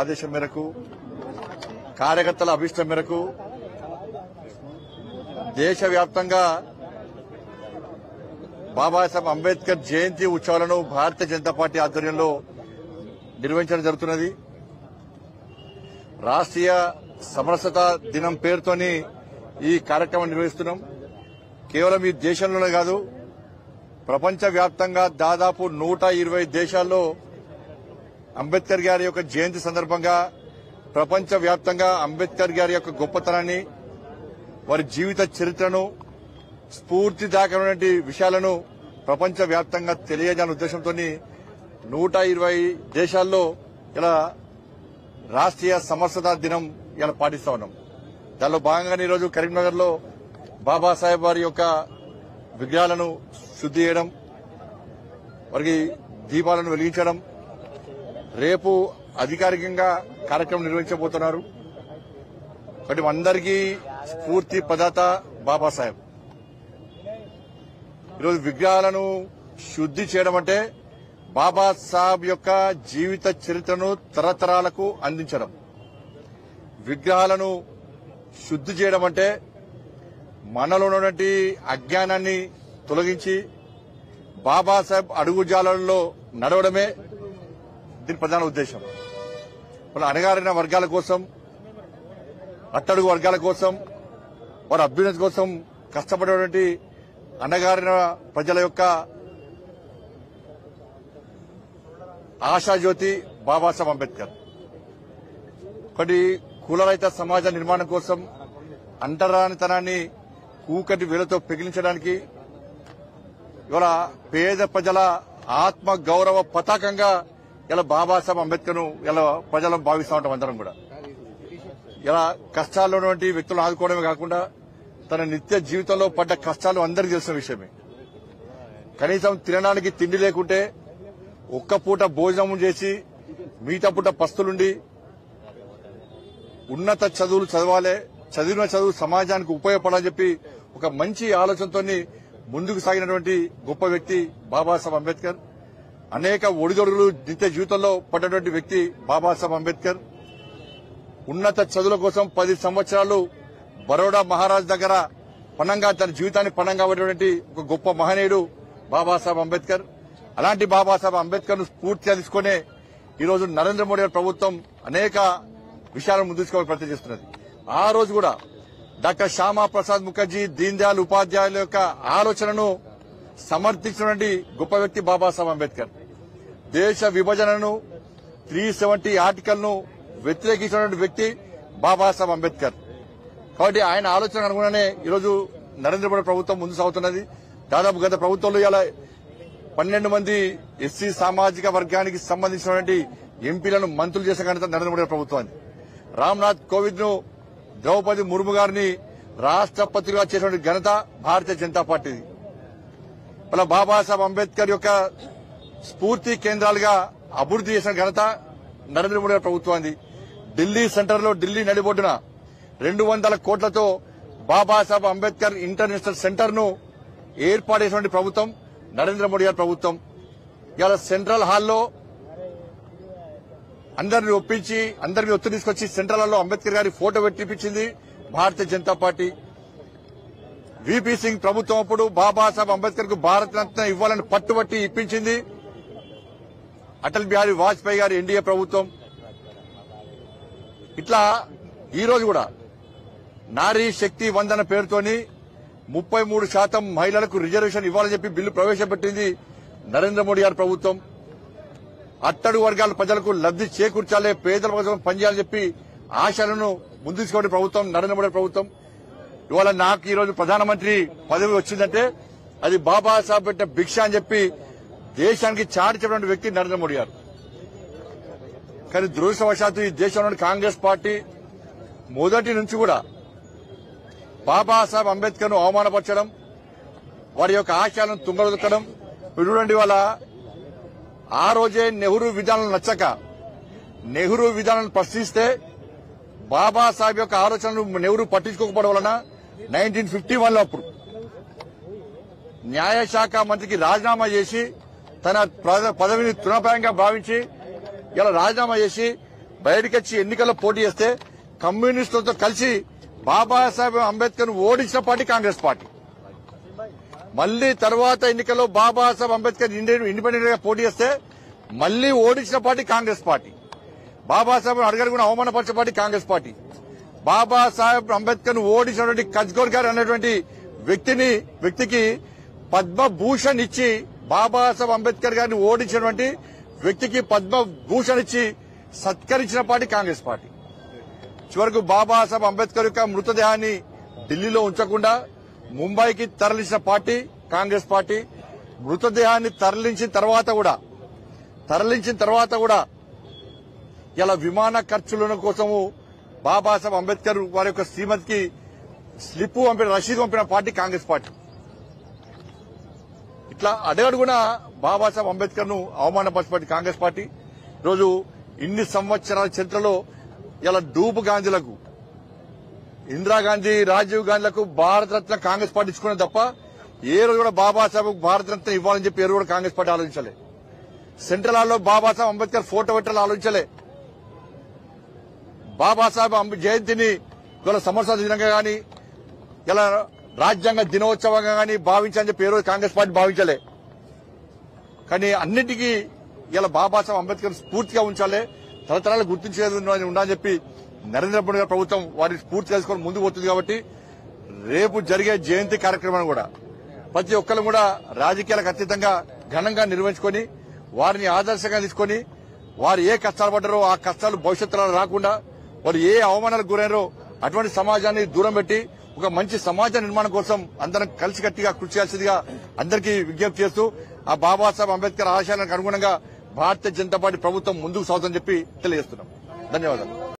ఆదేశం మేరకు కార్యకర్తల అభిష్టం మేరకు దేశవ్యాప్తంగా బాబాసాహెబ్ అంబేద్కర్ జయంతి ఉత్సవాలను భారతీయ జనతా పార్టీ ఆధ్వర్యంలో నిర్వహించడం జరుగుతున్నది. రాష్ట్రీయ సమరసత దినం పేరుతోని ఈ కార్యక్రమం నిర్వహిస్తున్నాం. కేవలం ఈ దేశంలోనే కాదు, ప్రపంచవ్యాప్తంగా దాదాపు 120 దేశాల్లో అంబేద్కర్ గారి యొక్క జయంతి సందర్భంగా ప్రపంచవ్యాప్తంగా అంబేద్కర్ గారి యొక్క గొప్పతనాన్ని, వారి జీవిత చరిత్రను, స్ఫూర్తిదాయకమైనటువంటి విషయాలను ప్రపంచవ్యాప్తంగా తెలియజేయాలనే ఉద్దేశంతో 120 దేశాల్లో ఇలా రాష్ట్రీయ సమరసత దినం ఇలా పాటిస్తా ఉన్నాం. దానిలో భాగంగా ఈరోజు కరీంనగర్ లో బాబాసాహెబ్ వారి యొక్క విగ్రహాలను శుద్ధి చేయడం, వారికి దీపాలను వెలిగించడం, రేపు అధికారికంగా కార్యక్రమం నిర్వహించబోతున్నారు. కాబట్టి అందరికీ స్ఫూర్తి ప్రదాత బాబాసాహెబ్. ఈరోజు విగ్రహాలను శుద్ధి చేయడం అంటే బాబాసాహెబ్ యొక్క జీవిత చరిత్రను తరతరాలకు అందించడం. విగ్రహాలను శుద్ధి చేయడం అంటే మనలో ఉన్నటువంటి అజ్ఞానాన్ని తొలగించి బాబాసాహెబ్ అడుగుజాడల్లో నడవడమే దీని ప్రధాన ఉద్దేశం. మన అణగారిన వర్గాల కోసం, అట్టడుగు వర్గాల కోసం, వారి అభ్యున్నతి కోసం కష్టపడేటువంటి అణగారిన ప్రజల యొక్క ఆశాజ్యోతి బాబాసాహెబ్ అంబేద్కర్. ఒకటి కులరహిత సమాజ నిర్మాణం కోసం, అంటరానితనాన్ని కూకటి వేలతో పెగిలించడానికి, ఇవాళ పేద ప్రజల ఆత్మ గౌరవ పతాకంగా ఇలా బాబాసాహెబ్ అంబేద్కర్ ను ఇలా ప్రజలను భావిస్తూ ఉంటాం. అందరం కూడా ఇలా కష్టాల్లో ఉన్నటువంటి వ్యక్తులను ఆదుకోవడమే కాకుండా తన నిత్య జీవితంలో పడ్డ కష్టాలు అందరికీ తెలిసిన విషయమే. కనీసం తినడానికి తిండి లేకుంటే ఒక్క పూట భోజనం చేసి మిగతా పూట పస్తులుండి ఉన్నత చదువులు చదవాలి, చదివిన చదువు సమాజానికి ఉపయోగపడాలని చెప్పి ఒక మంచి ఆలోచనతో ముందుకు సాగినటువంటి గొప్ప వ్యక్తి బాబాసాహెబ్ అంబేద్కర్. అనేక ఒడిదొడుగులు నిత్య జీవితంలో పడ్డటువంటి వ్యక్తి బాబాసాహెబ్ అంబేద్కర్. ఉన్నత చదువుల కోసం 10 సంవత్సరాలు బరోడా మహారాజ్ దగ్గర పణంగా తన జీవితాన్ని పణంగా పెట్టినటువంటి ఒక గొప్ప మహనీయుడు బాబాసాహెబ్ అంబేద్కర్. అలాంటి బాబాసాహెబ్ అంబేద్కర్ ను స్ఫూర్తిగా తీసుకునే ఈరోజు నరేంద్ర మోడీ ప్రభుత్వం అనేక విషయాలను ముందుకు ప్రయత్నం చేస్తున్నది. ఆ రోజు కూడా డాక్టర్ శ్యామా ప్రసాద్ ముఖర్జీ, దీన్ దయాళ్ ఉపాధ్యాయుల యొక్క ఆలోచనను సమర్థించినటువంటి గొప్ప వ్యక్తి బాబాసాహెబ్ అంబేద్కర్. దేశ విభజనను 370 ఆర్టికల్ ను వ్యతిరేకించినటువంటి వ్యక్తి బాబాసాహెబ్ అంబేద్కర్. కాబట్టి ఆయన ఆలోచన అనుగుణనే ఈరోజు నరేంద్ర మోడీ ప్రభుత్వం ముందు సాగుతున్నది. దాదాపు గత ప్రభుత్వంలో ఇలా 12 మంది ఎస్సీ సామాజిక వర్గానికి సంబంధించినటువంటి ఎంపీలను మంత్రులు చేసిన ఘనత నరేంద్ర మోడీ ప్రభుత్వాన్ని. రామ్నాథ్ కోవింద్ ను, ద్రౌపది ముర్ము గారిని రాష్ట్రపతిగా చేసినటువంటి ఘనత భారతీయ జనతా పార్టీది. అలా బాబాసాహెబ్ అంబేద్కర్ యొక్క స్ఫూర్తి కేంద్రాలుగా అభివృద్ది చేసిన ఘనత నరేంద్ర మోడీ ప్రభుత్వాన్ని. ఢిల్లీ సెంటర్ లో, ఢిల్లీ నడిబొడ్డున 200 కోట్లతో బాబాసాహెబ్ అంబేద్కర్ ఇంటర్నేషనల్ సెంటర్ ను ఏర్పాటు చేసినటువంటి ప్రభుత్వం నరేంద్ర మోడీ గారి ప్రభుత్వం. ఇవాళ సెంట్రల్ హాల్లో అందరిని ఒప్పించి, అందరినీ ఒత్తిడి తీసుకొచ్చి సెంట్రల్ హాల్లో అంబేద్కర్ గారి photo పెట్టిపించింది Bharatiya Janata party. VP Singh ప్రభుత్వం అప్పుడు బాబాసాహెబ్ అంబేద్కర్ కు భారత రత్న ఇవ్వాలని పట్టుబట్టి ఇప్పించింది అటల్ బిహారీ వాజ్పేయి గారి ఎన్డీఏ ప్రభుత్వం. ఇట్లా ఈ రోజు కూడా నారీ శక్తి వందన పేరుతోని 33% మహిళలకు రిజర్వేషన్ ఇవ్వాలని చెప్పి బిల్లు ప్రవేశపెట్టింది నరేంద్ర మోడీ గారి ప్రభుత్వం. అట్టడుగు వర్గాల ప్రజలకు లబ్ది చేకూర్చాలే, పేదల కోసం పనిచేయాలని చెప్పి ఆశలను ముందు తీసుకునే ప్రభుత్వం నరేంద్ర మోడీ ప్రభుత్వం. ఇవాళ నాకు ఈ రోజు ప్రధానమంత్రి పదవి వచ్చిందంటే అది బాబాసాహెబ్ పెట్టే భిక్ష అని చెప్పి దేశానికి చాటి చెప్పిన వ్యక్తి నరేంద్ర మోడీ గారు. కానీ దురదృష్టవశాత్తు ఈ దేశంలోని కాంగ్రెస్ పార్టీ మొదటి నుంచి కూడా బాబాసాహెబ్ అంబేద్కర్ ను అవమానపరచడం, వారి యొక్క ఆశయాలను తుంగదొక్కడం. చూడండి, వాళ్ళ ఆ రోజే నెహ్రూ విధానాలు నచ్చక నెహ్రూ విధానాలను ప్రశ్నిస్తే బాబాసాహెబ్ యొక్క ఆలోచనలు నెహ్రూ పట్టించుకోకపోవడం వలన 1951 లో అప్పుడు న్యాయశాఖ మంత్రికి రాజీనామా చేసి తన పదవిని తృణప్రాయంగా భావించి ఇలా రాజీనామా చేసి బయటకొచ్చి ఎన్నికల్లో పోటీ చేస్తే కమ్యూనిస్టులతో కలిసి బాబాసాహెబ్ అంబేద్కర్ ఓడించిన పార్టీ కాంగ్రెస్ పార్టీ. మళ్లీ తర్వాత ఎన్నికల్లో బాబాసాహెబ్ అంబేద్కర్ ఇండిపెండెంట్ గా పోటీ చేస్తే మళ్లీ ఓడించిన పార్టీ కాంగ్రెస్ పార్టీ. బాబాసాహెబ్ అడగడుగున అవమానపరిచిన పార్టీ కాంగ్రెస్ పార్టీ. బాబాసాహెబ్ అంబేద్కర్ ఓడించినటువంటి కజ్గోర్ గారు అనేటువంటి వ్యక్తికి పద్మభూషణ్ ఇచ్చి బాబాసాహెబ్ అంబేద్కర్ గారిని ఓడించినటువంటి వ్యక్తికి పద్మభూషణ్ ఇచ్చి సత్కరించిన పార్టీ కాంగ్రెస్ పార్టీ. చివరకు బాబాసాహెబ్ అంబేద్కర్ యొక్క మృతదేహాన్ని ఢిల్లీలో ఉంచకుండా ముంబైకి తరలించిన పార్టీ కాంగ్రెస్ పార్టీ. మృతదేహాన్ని తరలించిన తర్వాత కూడా ఇలా విమాన ఖర్చుల కోసము బాబాసాహెబ్ అంబేద్కర్ వారి యొక్క శ్రీమతికి స్లిప్ రసీదు పంపిన పార్టీ కాంగ్రెస్ పార్టీ. ఇట్లా అడగడుగున బాబాసాహెబ్ అంబేద్కర్ ను అవమానపరిచిన పార్టీ కాంగ్రెస్ పార్టీ. ఈరోజు ఇన్ని సంవత్సరాల చరిత్రలో ఇలా డూబు గాంధీలకు, ఇందిరాగాంధీ, రాజీవ్ గాంధీలకు భారతరత్న కాంగ్రెస్ పార్టీ ఇచ్చుకున్నది తప్ప ఏ రోజు కూడా బాబాసాహెబ్ భారతరత్న ఇవ్వాలని చెప్పి ఏ రోజు కూడా కాంగ్రెస్ పార్టీ ఆలోచించలే. సెంట్రల్ హాల్లో బాబాసాహెబ్ అంబేద్కర్ ఫోటో పెట్టాలని ఆలోచించలే. బాబాసాహెబ్ జయంతిని ఇవాళ సంవత్సరాల దినంగా గాని ఇలా రాజ్యాంగ దినోత్సవంగా గాని భావించాలని చెప్పి ఏ రోజు కాంగ్రెస్ పార్టీ భావించలే. కానీ అన్నిటికీ ఇలా బాబాసాహెబ్ అంబేద్కర్ స్ఫూర్తిగా ఉంచాలి, తరతరాలు గుర్తించేది ఉండాలని చెప్పి నరేంద్ర మోడీ గారి ప్రభుత్వం వారిని స్ఫూర్తి చేసుకుని ముందుకు పోతుంది. కాబట్టి రేపు జరిగే జయంతి కార్యక్రమాన్ని కూడా ప్రతి ఒక్కరు కూడా రాజకీయాలకు అతీతంగా ఘనంగా నిర్వహించుకొని వారిని ఆదర్శంగా తీసుకొని వారు ఏ కష్టాలు పడ్డారో ఆ కష్టాలు భవిష్యత్తులో రాకుండా, వారు ఏ అవమానాలకు గురైనారో అటువంటి సమాజాన్ని దూరం పెట్టి ఒక మంచి సమాజ నిర్మాణం కోసం అందరం కలిసికట్టిగా కృషి చేయాల్సిందిగా అందరికీ విజ్ఞప్తి చేస్తూ ఆ బాబాసాహెబ్ అంబేద్కర్ ఆశయాలకు అనుగుణంగా భారతీయ జనతా పార్టీ ప్రభుత్వం ముందుకు సాగుతుందని చెప్పి తెలియజేస్తున్నాం. ధన్యవాదాలు.